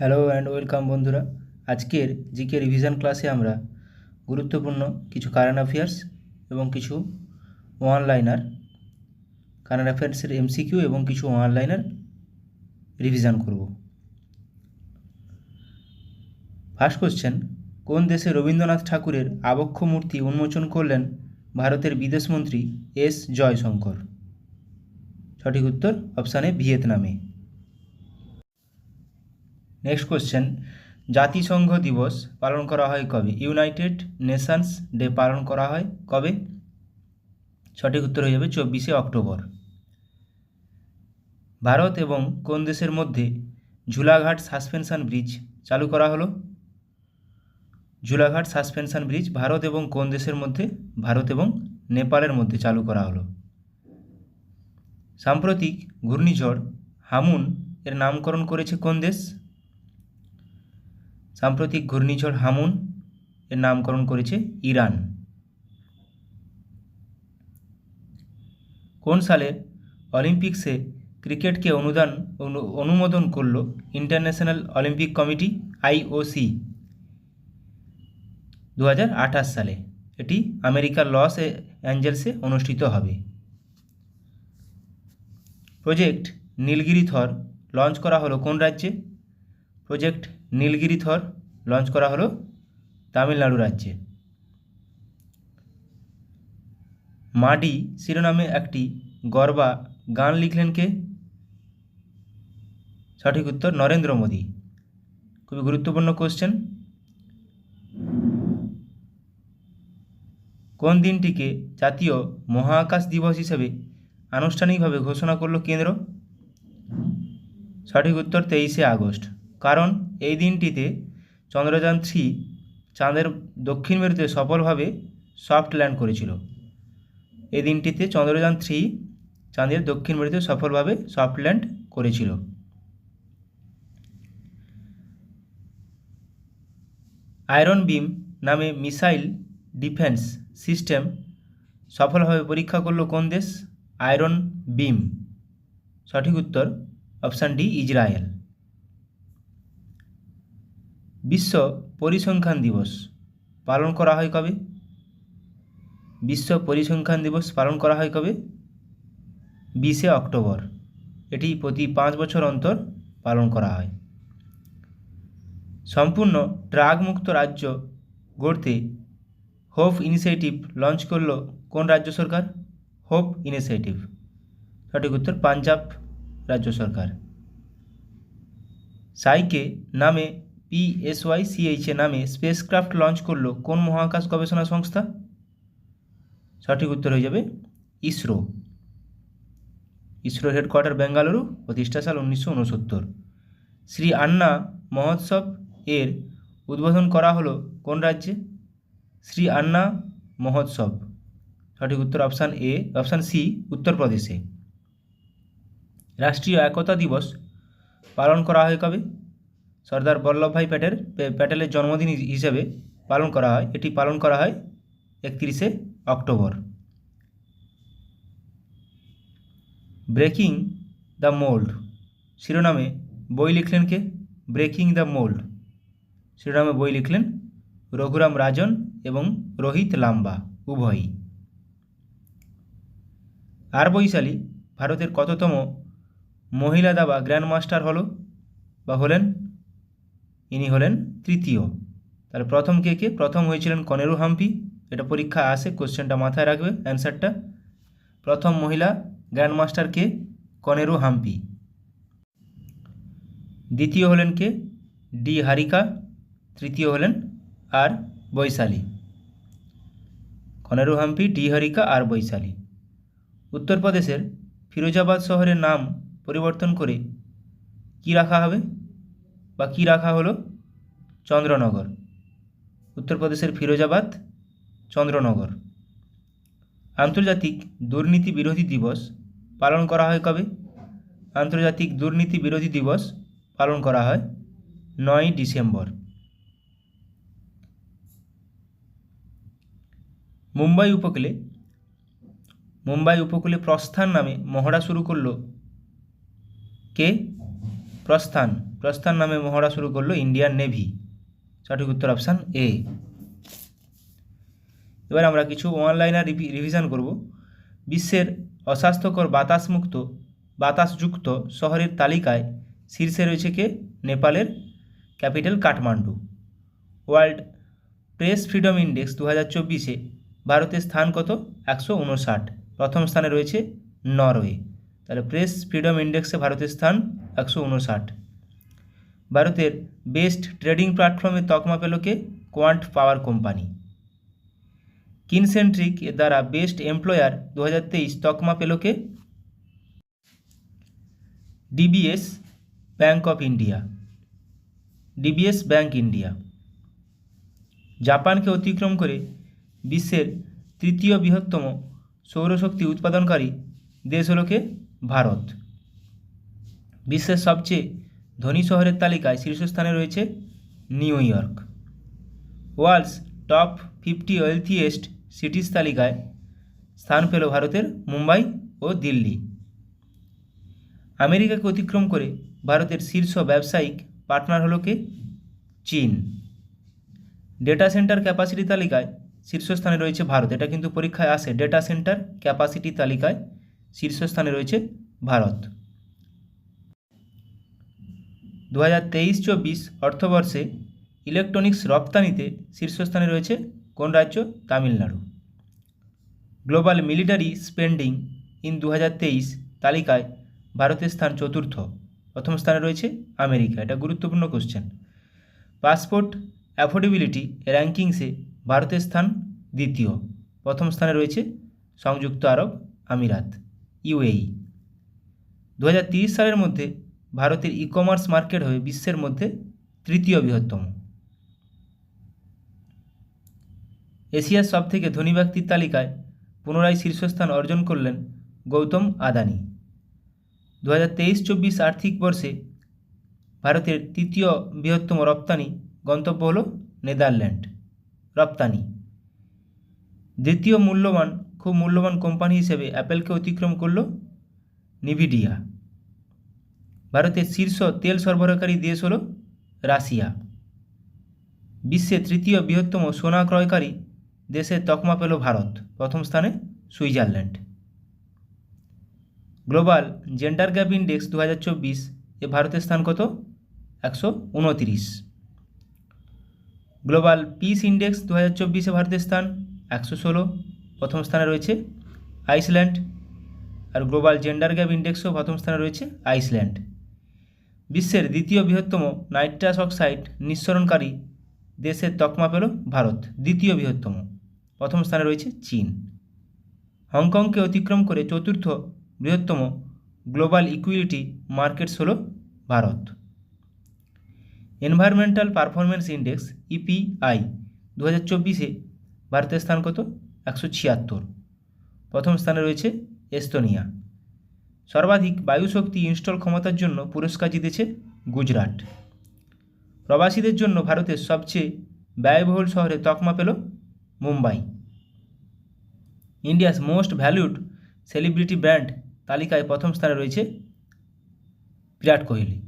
Hello and welcome বন্ধুরা। আজকের GK revision ক্লাসে আমরা গুরুত্বপূর্ণ কিছু কারেন্ট অ্যাফেয়ার্স এবং কিছু ওয়ান লাইনার কারেন্ট অ্যাফেয়ার্সের এমসিকিউ এবং কিছু ওয়ান লাইনার রিভিশন করব। ফার্স্ট কোশ্চেন, কোন দেশে রবীন্দ্রনাথ ঠাকুরের আবক্ষ মূর্তি উন্মোচন করলেন ভারতের বিদেশমন্ত্রী এস জয়শঙ্কর? সঠিক উত্তর অপশান এ, ভিয়েতনামে। নেক্সট কোশ্চেন, জাতিসংঘ দিবস পালন করা হয় কবে? ইউনাইটেড নেশনস ডে পালন করা হয় কবে? সঠিক উত্তর হয়ে যাবে 24শে অক্টোবর। ভারত এবং কোন দেশের মধ্যে ঝুলাঘাট সাসপেনশন ব্রিজ চালু করা হলো? ঝুলাঘাট সাসপেনশন ব্রিজ ভারত এবং কোন দেশের মধ্যে? ভারত এবং নেপালের মধ্যে চালু করা হলো। সাম্প্রতিক ঘূর্ণিঝড় হামুন এর নামকরণ করেছে কোন দেশ? সাম্প্রতিক ঘূর্ণিঝড় হামুন এর নামকরণ করেছে ইরান। কোন সালে অলিম্পিক্সে ক্রিকেটকে অনুমোদন করল ইন্টারন্যাশনাল অলিম্পিক কমিটি আইওসি? 2028 সালে। এটি আমেরিকার লস অ্যাঞ্জেলসে অনুষ্ঠিত হবে। প্রজেক্ট নীলগিরি থর লঞ্চ করা হলো কোন রাজ্যে? প্রজেক্ট নীলগিরি থর লঞ্চ করা হলো তামিলনাড়ু রাজ্যে। মাডি শিরোনামে একটি গরবা গান লিখলেন কে? সঠিক উত্তর নরেন্দ্র মোদী। খুবই গুরুত্বপূর্ণ কোশ্চেন। কোন দিনটিকে জাতীয় মহাকাশ দিবস হিসেবে আনুষ্ঠানিকভাবে ঘোষণা করল কেন্দ্র? সঠিক উত্তর 23শে আগস্ট। কারণ এই দিনটিতে চন্দ্রযান-3 চাঁদের দক্ষিণ মেরুতে সফলভাবে সফট ল্যান্ড করেছিল। এই দিনটিতে চন্দ্রযান-3 চাঁদের দক্ষিণ মেরুতে সফলভাবে সফট ল্যান্ড করেছিল। আয়রন বিম নামে মিসাইল ডিফেন্স সিস্টেম সফলভাবে পরীক্ষা করল কোন দেশ? আয়রন বিম। সঠিক উত্তর অপশান ডি, ইসরায়েল। বিশ্ব পরিসংখ্যান দিবস পালন করা হয় কবে? বিশ্ব পরিসংখ্যান দিবস পালন করা হয় কবে? 20শে অক্টোবর। এটি প্রতি 5 বছর অন্তর পালন করা হয়। সম্পূর্ণ ড্রাগ মুক্ত রাজ্য গড়তে হোপ ইনিশিয়েটিভ লঞ্চ করল কোন রাজ্য সরকার? Hope initiative. সঠিক উত্তর পাঞ্জাব রাজ্য সরকার। সাইকে নামে PSYCH নামে স্পেসক্রাফট লঞ্চ করল কোন মহাকাশ গবেষণা সংস্থা? সঠিক উত্তর হয়ে যাবে ইসরো। ইসরোর হেডকোয়ার্টার বেঙ্গালুরু, প্রতিষ্ঠা সাল 1969। শ্রী আন্না মহোৎসব এর উদ্বোধন করা হলো কোন রাজ্যে? শ্রী আন্না মহোৎসব। সঠিক উত্তর অপশান সি, উত্তরপ্রদেশে। রাষ্ট্রীয় একতা দিবস পালন করা হয় কবে? সর্দার বল্লভভাই প্যাটেলের জন্মদিন হিসেবে পালন করা হয়। এটি পালন করা হয় 31শে অক্টোবর। ব্রেকিং দ্য মোল্ড শিরোনামে বই লিখলেন কে? ব্রেকিং দ্য মোল্ড শিরোনামে বই লিখলেন রঘুরাম রাজন এবং রোহিত লাম্বা উভয়ই। আর বৈশালী ভারতের কততম মহিলা দাবা গ্র্যান্ডমাস্টার হলেন? ইনি হলেন তৃতীয়। তাহলে প্রথম কে? প্রথম হয়েছিলেন কনেরু হাম্পি। এটা পরীক্ষা আসে, কোশ্চেনটা মাথায় রাখবে অ্যান্সারটা। প্রথম মহিলা গ্র্যান্ডমাস্টার কে? কনেরু হাম্পি। দ্বিতীয় হলেন কে? ডি হারিকা। তৃতীয় হলেন আর বৈশালী। কনেরু হাম্পি, ডি হারিকা আর বৈশালী। উত্তরপ্রদেশের ফিরোজাবাদ শহরের নাম পরিবর্তন করে কি রাখা হবে বা কি রাখা হলো? চন্দ্রনগর। উত্তরপ্রদেশের ফিরোজাবাদ চন্দ্রনগর। আন্তর্জাতিক দুর্নীতি বিরোধী দিবস পালন করা হয় কবে? আন্তর্জাতিক দুর্নীতি বিরোধী দিবস পালন করা হয় 9ই ডিসেম্বর। মুম্বাই উপকূলে প্রস্থান নামে মহড়া শুরু করল কে? প্রস্থান, প্রস্থান নামে মহড়া শুরু করলো ইন্ডিয়ান নেভি। সঠিক উত্তর অপশান এ। এবার আমরা কিছু অনলাইনার রিভিশন করব। বিশ্বের অস্বাস্থ্যকর বাতাসযুক্ত শহরের তালিকায় শীর্ষে রয়েছে কে? নেপালের capital Kathmandu. World press freedom index 2024-এ ভারতের স্থান কত? 159। প্রথম স্থানে রয়েছে নরওয়ে। তাহলে প্রেস ফ্রিডম ইন্ডেক্সে ভারতের স্থান 159। ভারতের বেস্ট ট্রেডিং প্ল্যাটফর্মের তকমা পেল কে? কোয়ান্ট পাওয়ার কোম্পানি। কিনসেন্ট্রিক এর দ্বারা বেস্ট এমপ্লয়ার 2023 তকমা পেল কে? DBS bank of India. DBS bank India. জাপানকে অতিক্রম করে বিশ্বের তৃতীয় বৃহত্তম সৌরশক্তি উৎপাদনকারী দেশ হল কে? ভারত। বিশ্বের সবচেয়ে ধনী শহরের তালিকায় শীর্ষস্থানে রয়েছে New York. World's top 50 wealthiest cities তালিকায় স্থান পেল ভারতের মুম্বাই ও দিল্লি। আমেরিকাকে অতিক্রম করে ভারতের শীর্ষ ব্যবসায়িক পার্টনার হল কে? চীন। ডেটা সেন্টার ক্যাপাসিটি তালিকায় শীর্ষস্থানে রয়েছে ভারত। এটা কিন্তু পরীক্ষায় আসে, ডেটা সেন্টার ক্যাপাসিটি তালিকায় শীর্ষস্থানে রয়েছে ভারত। 2023-24 অর্থবর্ষে ইলেকট্রনিক্স রপ্তানিতে শীর্ষস্থানে রয়েছে কোন রাজ্য? Tamil Nadu. Global military spending in 2023 তালিকায় ভারতের স্থান চতুর্থ। প্রথম স্থানে রয়েছে আমেরিকা। এটা গুরুত্বপূর্ণ কোশ্চেন। পাসপোর্ট অ্যাফোর্ডেবিলিটি র্যাঙ্কিংসে ভারতের স্থান দ্বিতীয়। প্রথম স্থানে রয়েছে সংযুক্ত আরব আমিরাত, ইউএই। 2030 সালের মধ্যে ভারতের ই কমার্স মার্কেট হয়ে বিশ্বের মধ্যে তৃতীয় বৃহত্তম। এশিয়ার সবথেকে ধনী ব্যক্তির তালিকায় পুনরায় শীর্ষস্থান অর্জন করলেন গৌতম আদানি। 2023-24 আর্থিক বর্ষে ভারতের তৃতীয় বৃহত্তম রপ্তানি গন্তব্য হল নেদারল্যান্ড। রপ্তানি। দ্বিতীয় খুব মূল্যবান কোম্পানি হিসেবে অ্যাপেলকে অতিক্রম করল নিভিডিয়া। ভারতের শীর্ষ তেল সরবরাহকারী দেশ হল রাশিয়া। বিশ্বের তৃতীয় বৃহত্তম সোনা ক্রয়কারী দেশের তকমা পেল ভারত। প্রথম স্থানে Switzerland. Global gender gap index 2024 এ ভারতের স্থান কত? 129। গ্লোবাল পিস ইন্ডেক্স 2024-এ ভারতের স্থান 116। প্রথম স্থানে রয়েছে আইসল্যান্ড। আর গ্লোবাল জেন্ডার গ্যাপ ইন্ডেক্সও প্রথম স্থানে রয়েছে আইসল্যান্ড। বিশ্বের দ্বিতীয় বৃহত্তম নাইট্রাস অক্সাইড নিঃসরণকারী দেশের তকমা পেল ভারত। দ্বিতীয় বৃহত্তম। প্রথম স্থানে রয়েছে চীন। হংকংকে অতিক্রম করে চতুর্থ বৃহত্তম গ্লোবাল ইকুইটি মার্কেটস হল Bharat. Environmental performance index EPI 2024-এ ভারতের স্থান কত? 176। প্রথম স্থানে রয়েছে এস্তোনিয়া। সর্বাধিক বায়ুশক্তি ইনস্টল ক্ষমতার জন্য পুরস্কার জিতেছে গুজরাট। প্রবাসীদের জন্য ভারতের সবচেয়ে ব্যয়বহুল শহরে তকমা পেল Mumbai. India's most valued celebrity brand তালিকায় প্রথম স্থানে রয়েছে Virat Kohli.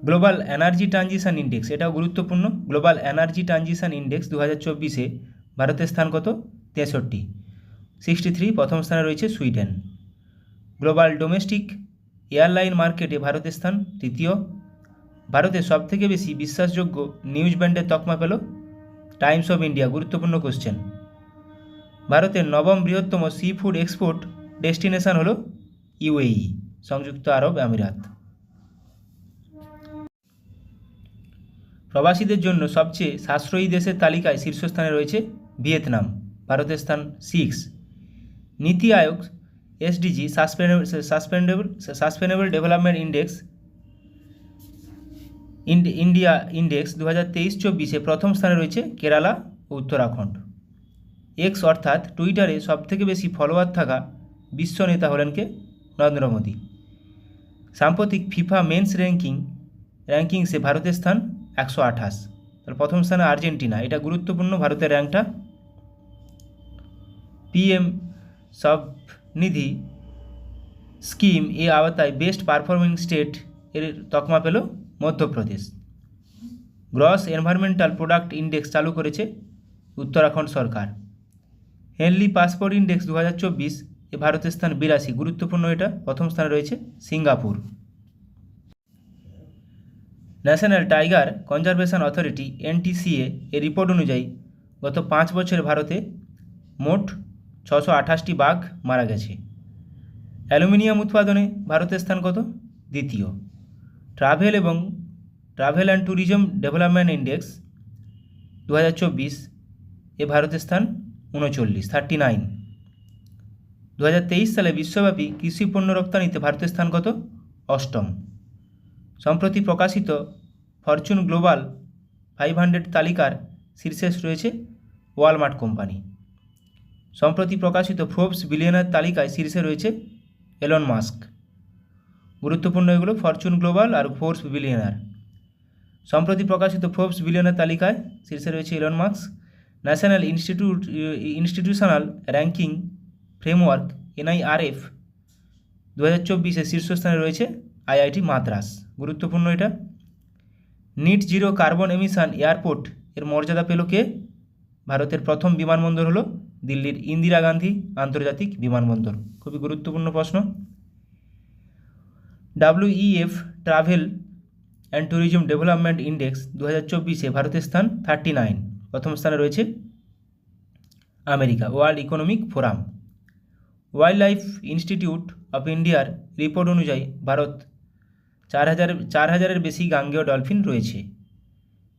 Global energy transition index, এটাও গুরুত্বপূর্ণ। গ্লোবাল এনার্জি ট্রানজিশন ইন্ডেক্স 2024-এ ভারতের স্থান কত? 63। 63 প্রথম স্থানে রয়েছে সুইডেন। গ্লোবাল ডোমেস্টিক এয়ারলাইন মার্কেটে ভারতের স্থান তৃতীয়। ভারতের সবথেকে বেশি বিশ্বাসযোগ্য নিউজ ব্র্যান্ডের তকমা পেল টাইমস অফ ইন্ডিয়া। গুরুত্বপূর্ণ কোশ্চেন। ভারতের নবম বৃহত্তম সি ফুড এক্সপোর্ট ডেস্টিনেশন হল ইউএই, সংযুক্ত আরব আমিরাত। প্রবাসীদের জন্য সবচেয়ে সাশ্রয়ী দেশের তালিকায় শীর্ষস্থানে রয়েছে ভিয়েতনাম। ভারতের স্থান 6। Niti Aayog SDG sustainable development index India index 2023-24-এ প্রথম স্থানে রয়েছে কেরালা ও উত্তরাখণ্ড। এক্স অর্থাৎ টুইটারে সবথেকে বেশি ফলোয়ার থাকা বিশ্ব নেতা হলেন কে? নরেন্দ্র মোদী। সাম্প্রতিক ফিফা মেন্স র্যাঙ্কিংসে ভারতের স্থান 128। তার প্রথম স্থানে আর্জেন্টিনা। এটা গুরুত্বপূর্ণ ভারতের র্যাঙ্কটা। পিএম স্বনিধি স্কিম এ আওতায় বেস্ট পারফর্মিং স্টেট এর তকমা পেল Madhya Pradesh. Gross environmental product index চালু করেছে উত্তরাখণ্ড সরকার। হেনলি পাসপোর্ট ইন্ডেক্স 2024 এ ভারতের স্থান 82, গুরুত্বপূর্ণ এটা, প্রথম স্থানে রয়েছে Singapore. National tiger conservation authority NTCA এর রিপোর্ট অনুযায়ী গত 5 বছরে ভারতে মোট 628টি বাঘ মারা গেছে। অ্যালুমিনিয়াম উৎপাদনে ভারতের স্থান কত? দ্বিতীয়। Travel and tourism development index 2024 এ ভারতের স্থান 39। 2023 সালে বিশ্বব্যাপী কৃষি পণ্য রপ্তানিতে ভারতের স্থান কত? অষ্টম। সম্প্রতি প্রকাশিত ফরচুন গ্লোবাল 500 তালিকার শীর্ষে রয়েছে ওয়ালমার্ট কোম্পানি। সম্প্রতি প্রকাশিত ফোর্বস বিলিয়নার তালিকায় শীর্ষে রয়েছে এলন মাস্ক। গুরুত্বপূর্ণ এগুলো, ফরচুন গ্লোবাল আর ফোর্বস বিলিয়নার। সম্প্রতি প্রকাশিত ফোর্বস বিলিয়নার তালিকায় শীর্ষে রয়েছে Elon Musk. National Institutional Ranking Framework NIRF 2024 শীর্ষস্থানে রয়েছে IIT মাদ্রাস। গুরুত্বপূর্ণ এটা। Net zero carbon emission airport এর মর্যাদা পেল কে? ভারতের প্রথম বিমানবন্দর হলো দিল্লির ইন্দিরা গান্ধী আন্তর্জাতিক বিমানবন্দর। খুবই গুরুত্বপূর্ণ প্রশ্ন। WEF travel and tourism development index 2024 ভারতের স্থান 39, প্রথম স্থানে রয়েছে America. World economic forum wild life institute of ইন্ডিয়ার রিপোর্ট অনুযায়ী ভারত 4000-এর বেশি গাঙ্গেয় ডলফিন রয়েছে।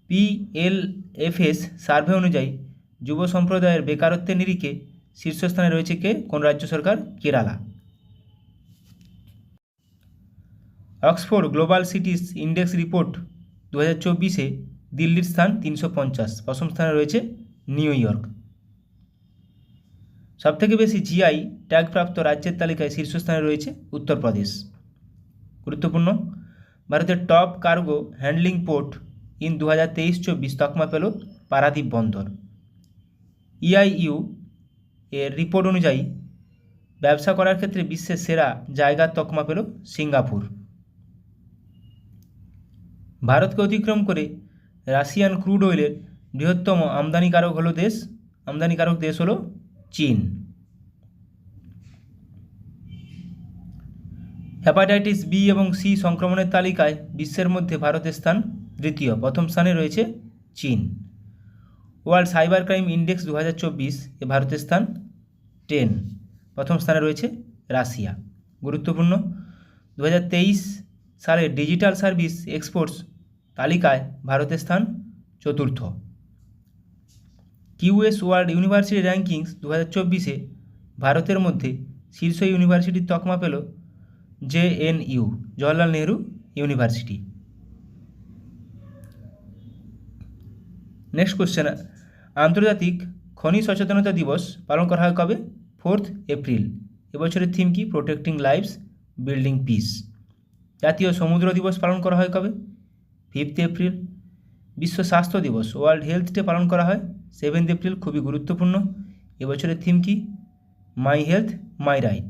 PLFS সার্ভে অনুযায়ী যুব সম্প্রদায়ের বেকারত্বের নিরিখে শীর্ষস্থানে রয়েছে কে? কোন রাজ্য সরকার? Kerala. Oxford global cities index report 2024 দিল্লির স্থান 350, প্রথম স্থানে রয়েছে নিউ ইয়র্ক। সবথেকে বেশি GI ট্যাগপ্রাপ্ত রাজ্যের তালিকায় শীর্ষস্থানে রয়েছে উত্তরপ্রদেশ। গুরুত্বপূর্ণ, ভারতের top cargo handling port in 2023-24 তকমা পেল পারাদ্বীপ বন্দর। EIU এর রিপোর্ট অনুযায়ী ব্যবসা করার ক্ষেত্রে বিশ্বের সেরা জায়গার তকমা পেল সিঙ্গাপুর। ভারতকে অতিক্রম করে রাশিয়ান ক্রুড অয়েলের বৃহত্তম আমদানিকারক দেশ হলো চীন। হেপাটাইটিস B এবং C সংক্রমণের তালিকায় বিশ্বের মধ্যে ভারতের স্থান দ্বিতীয়, প্রথম স্থানে রয়েছে চীন। ওয়ার্ল্ড সাইবার ক্রাইম ইন্ডেক্স 2024 ভারতের স্থান 10, প্রথম স্থানে রয়েছে রাশিয়া। গুরুত্বপূর্ণ, 2023 সালে ডিজিটাল সার্ভিস এক্সপোর্টস তালিকায় ভারতের স্থান চতুর্থ। QS ওয়ার্ল্ড ইউনিভার্সিটি র্যাঙ্কিংস 2024 ভারতের মধ্যে শীর্ষ ইউনিভার্সিটির তকমা পেল JNU Jawaharlal Nehru university. Next question, আন্তর্জাতিক খনি সচেতনতা দিবস পালন করা হয় কবে? 4 এপ্রিল। এবছরের থিম কি? Protecting lives building piece. জাতীয় সমুদ্র দিবস পালন করা হয় কবে? 5 এপ্রিল। বিশ্ব স্বাস্থ্য দিবস ওয়ার্ল্ড হেলথ ডে পালন করা হয় 7 এপ্রিল। খুবই গুরুত্বপূর্ণ। এবছরের থিম কি? My health my right.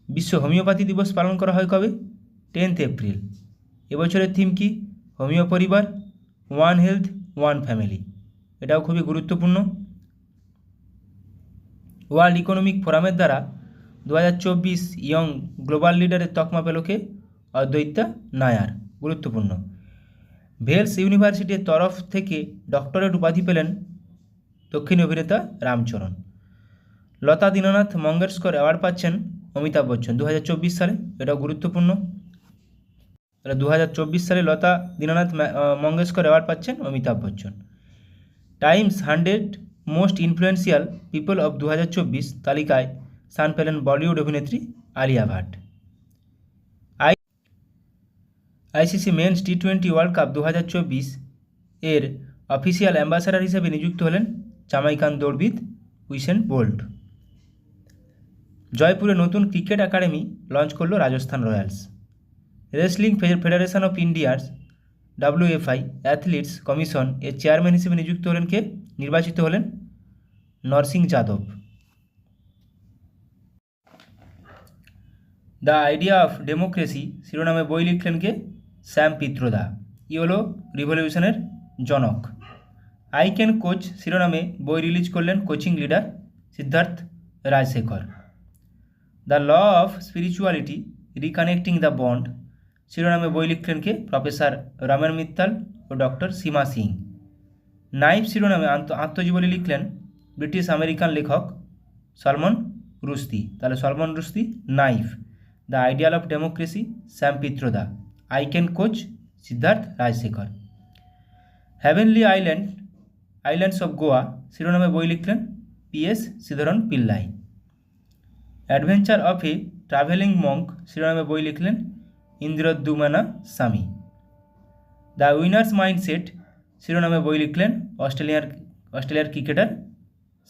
বিশ্ব হোমিওপ্যাথি দিবস পালন করা হয় কবে? 10 এপ্রিল। এবছরের থিম কি? হোমিও পরিবার, ওয়ান হেলথ ওয়ান ফ্যামিলি। এটাও খুবই গুরুত্বপূর্ণ। ওয়ার্ল্ড ইকোনমিক ফোরামের দ্বারা 2024 ইয়ং গ্লোবাল লিডারের তকমা পেল কে? অদ্বৈতা নায়ার। গুরুত্বপূর্ণ, ভেলস ইউনিভার্সিটির তরফ থেকে ডক্টরেট উপাধি পেলেন দক্ষিণী অভিনেতা রামচরণ। লতা দীননাথ মঙ্গেশকর অ্যাওয়ার্ড পাচ্ছেন অমিতাভ বচ্চন 2024 সালে। এটাও গুরুত্বপূর্ণ। 2024 সালে লতা দীননাথ মঙ্গেশকর অ্যাওয়ার্ড পাচ্ছেন Amitabh Bachchan. Times 100 most influential people of 2024 তালিকায় স্থান পেলেন বলিউড অভিনেত্রী Alia Bhatt. ICC men's T20 world cup 2024 এর অফিসিয়াল অ্যাম্বাসাডার হিসেবে নিযুক্ত হলেন জামাইকান দৌড়বিদ উইসেন বোল্ট। জয়পুরে নতুন ক্রিকেট একাডেমি লঞ্চ করল Rajasthan Royals. Wrestling federation of ইন্ডিয়ার WFI অ্যাথলিটস কমিশন এর চেয়ারম্যান হিসেবে নির্বাচিত হলেন Narsingh Yadav. The idea of democracy শিরোনামে বই লিখলেন কে? শ্যাম পিত্রদা। হলো রিভলিউশনের জনক। আই ক্যান কোচ শিরোনামে বই রিলিজ করলেন coaching leader Siddharth Rajshekhar. The law of spirituality reconnecting the bond শিরোনামে বই লিখলেন কে? প্রফেসর রমেন মিত্তাল ও ডক্টর সীমা সিং। নাইফ শিরোনামে আত্মজীবনী লিখলেন ব্রিটিশ আমেরিকান লেখক সলমন রুশদি। তাহলে Salman Rushdie knife. The ideal of democracy Shyam Pitroda. I can coach Siddharth Rajshekhar. Heavenly islands of Goa শিরোনামে বই লিখলেন PS Sreedharan Pillai. Adventure of a travelling monk শিরোনামে বই লিখলেন ইন্দ্রদ্যুম্না স্বামী। দ্য উইনার্স মাইন্ডসেট শিরোনামে বই লিখলেন অস্ট্রেলিয়ার cricketer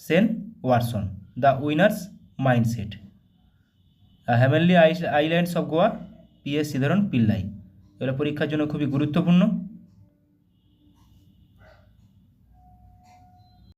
Shane Watson. The winners mindset. Heavenly islands of Goa PS Sreedharan Pillai. এগুলো পরীক্ষার জন্য খুবই গুরুত্বপূর্ণ।